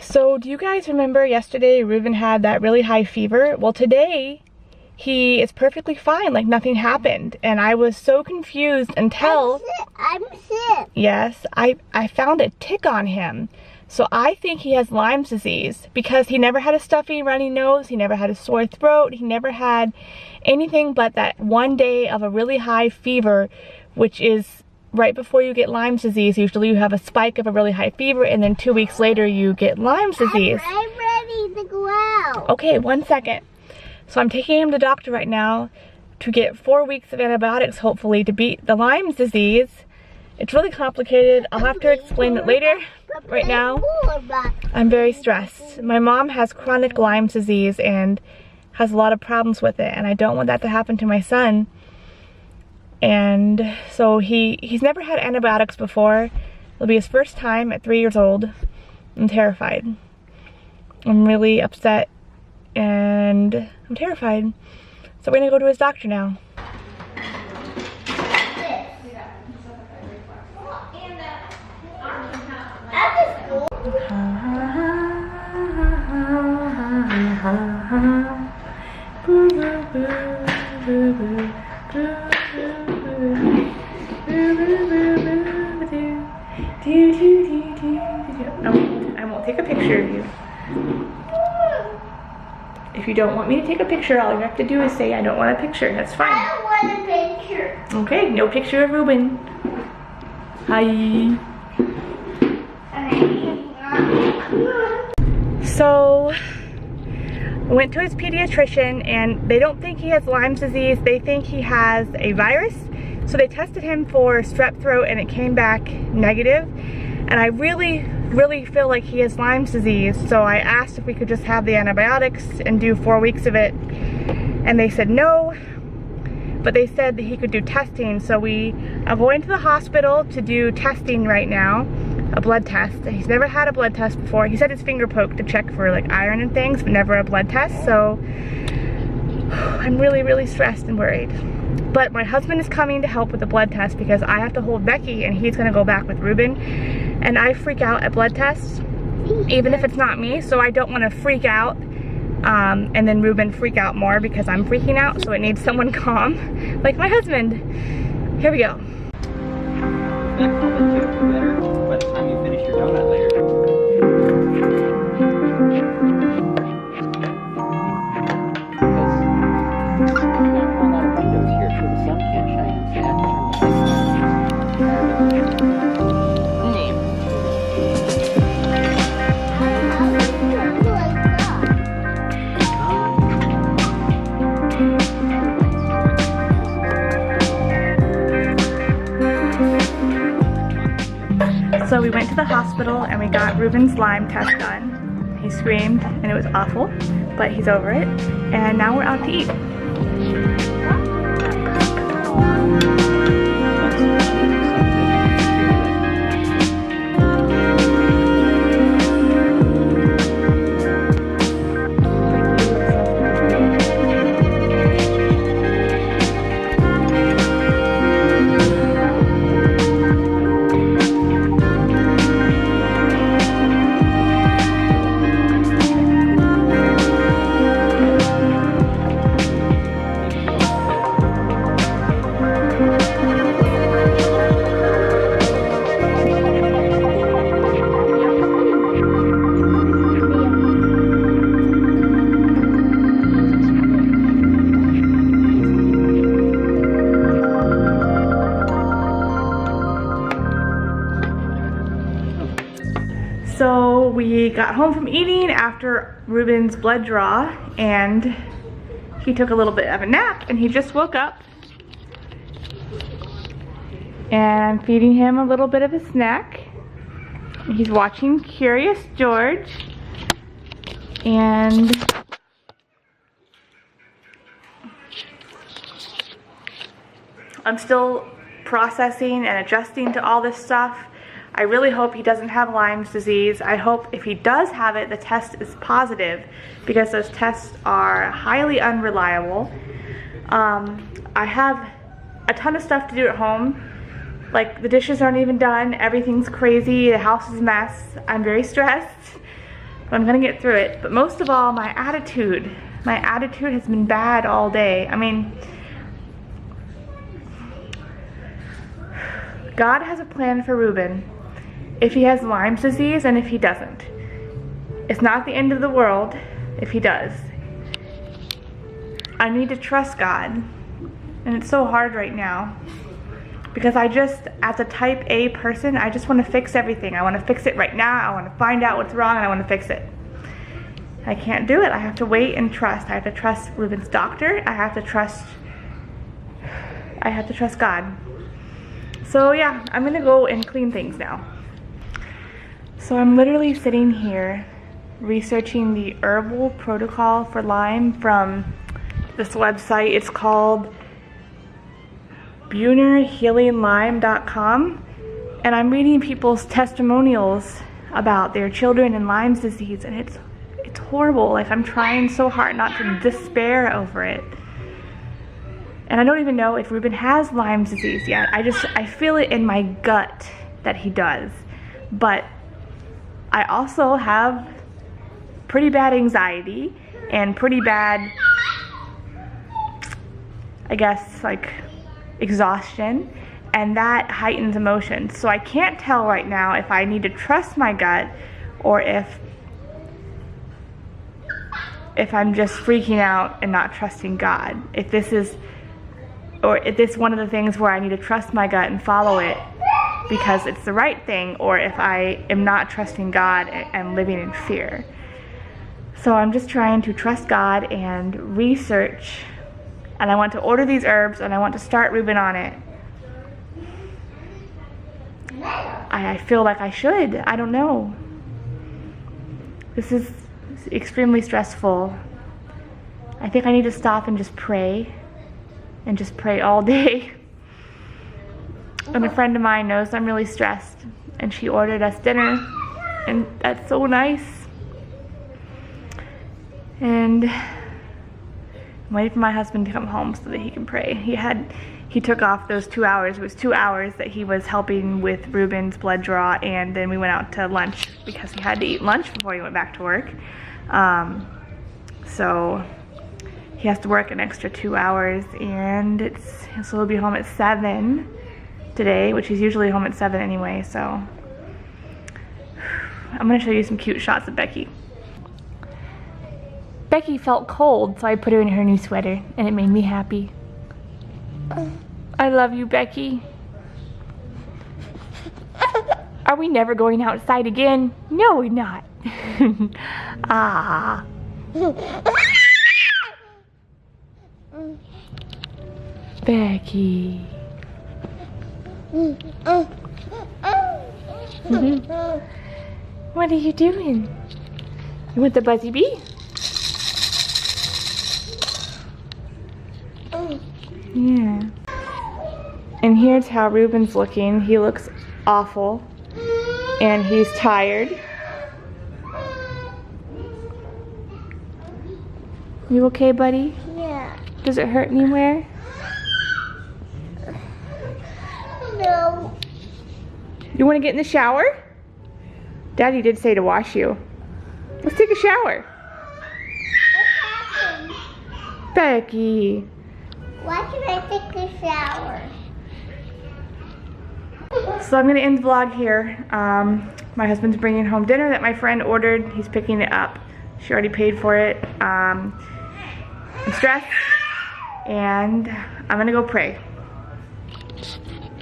So do you guys remember yesterday Reuben had that really high fever? Well, today he is perfectly fine, like nothing happened. And I was so confused until I'm sick. Yes, I found a tick on him. So I think he has Lyme's disease because he never had a stuffy runny nose, he never had a sore throat, he never had anything but that one day of a really high fever, which is right before you get Lyme's disease. Usually you have a spike of a really high fever and then 2 weeks later you get Lyme's disease. I'm ready to go out. Okay, 1 second. So I'm taking him to the doctor right now to get 4 weeks of antibiotics, hopefully, to beat the Lyme's disease. It's really complicated. I'll have to explain it later. Right now, I'm very stressed. My mom has chronic Lyme's disease and has a lot of problems with it, and I don't want that to happen to my son. And so he's never had antibiotics before. It'll be his first time at 3 years old. I'm terrified. I'm really upset and I'm terrified. So we're gonna go to his doctor now. I won't take a picture of you. If you don't want me to take a picture, all you have to do is say, I don't want a picture. That's fine. I don't want a picture. Okay, no picture of Reuben. Hi. So, I went to his pediatrician and they don't think he has Lyme's disease. They think he has a virus. So they tested him for strep throat and it came back negative. And I really feel like he has Lyme's disease. So I asked if we could just have the antibiotics and do 4 weeks of it. And they said no. But they said that he could do testing. So we are going to the hospital to do testing right now. A blood test. He's never had a blood test before. He said his finger poked to check for like iron and things, but never a blood test. So I'm really stressed and worried. But my husband is coming to help with the blood test because I have to hold Becky and he's gonna go back with Reuben. And I freak out at blood tests, even if it's not me. So I don't want to freak out and then Reuben freak out more because I'm freaking out. So it needs someone calm, like my husband. Here we go. By the time you finish your donut later. Because we've got a lot of windows here so the sun can't shine in, so you have to turn the lights on. So we went to the hospital and we got Reuben's Lyme test done. He screamed and it was awful, but he's over it. And now we're out to eat. So we got home from eating after Reuben's blood draw and he took a little bit of a nap and he just woke up. And I'm feeding him a little bit of a snack. He's watching Curious George. And I'm still processing and adjusting to all this stuff. I really hope he doesn't have Lyme's disease. I hope if he does have it, the test is positive because those tests are highly unreliable. I have a ton of stuff to do at home. Like, the dishes aren't even done, everything's crazy, the house is a mess, I'm very stressed, but I'm gonna get through it. But most of all, my attitude has been bad all day. I mean, God has a plan for Ruben if he has Lyme's disease and if he doesn't. It's not the end of the world if he does. I need to trust God, and it's so hard right now. Because as a type A person, I just want to fix everything. I want to fix it right now. I want to find out what's wrong and I want to fix it. I can't do it. I have to wait and trust. I have to trust Ruben's doctor. I have to trust God. So yeah, I'm gonna go and clean things now. So I'm literally sitting here researching the herbal protocol for Lyme from this website. It's called BrunnerHealingLyme.com, and I'm reading people's testimonials about their children and Lyme's disease, and it's horrible. Like, I'm trying so hard not to despair over it. And I don't even know if Ruben has Lyme's disease yet. I feel it in my gut that he does. But I also have pretty bad anxiety and pretty bad, I guess, like, exhaustion, and that heightens emotions. So I can't tell right now if I need to trust my gut or if I'm just freaking out and not trusting God. If this is one of the things where I need to trust my gut and follow it because it's the right thing, or if I am not trusting God and living in fear. So I'm just trying to trust God and research. And I want to order these herbs, and I want to start Ruben on it. I feel like I should. I don't know. This is extremely stressful. I think I need to stop and just pray. And just pray all day. And a friend of mine knows I'm really stressed, and she ordered us dinner. And that's so nice. And I'm waiting for my husband to come home so that he can pray. He took off those 2 hours. It was 2 hours that he was helping with Ruben's blood draw, and then we went out to lunch because he had to eat lunch before he went back to work. So he has to work an extra 2 hours, and so he'll be home at 7 today, which he's usually home at 7 anyway. So I'm gonna show you some cute shots of Becky. Becky felt cold, so I put her in her new sweater, and it made me happy. I love you, Becky. Are we never going outside again? No, we're not. Ah. Becky. What are you doing? You want the Buzzy Bee? Yeah. And here's how Ruben's looking. He looks awful. And he's tired. You okay, buddy? Yeah. Does it hurt anywhere? No. You want to get in the shower? Daddy did say to wash you. Let's take a shower. What happened? Becky. Why can I take a shower? So I'm going to end the vlog here. My husband's bringing home dinner that my friend ordered. He's picking it up. She already paid for it. I'm stressed, and I'm going to go pray.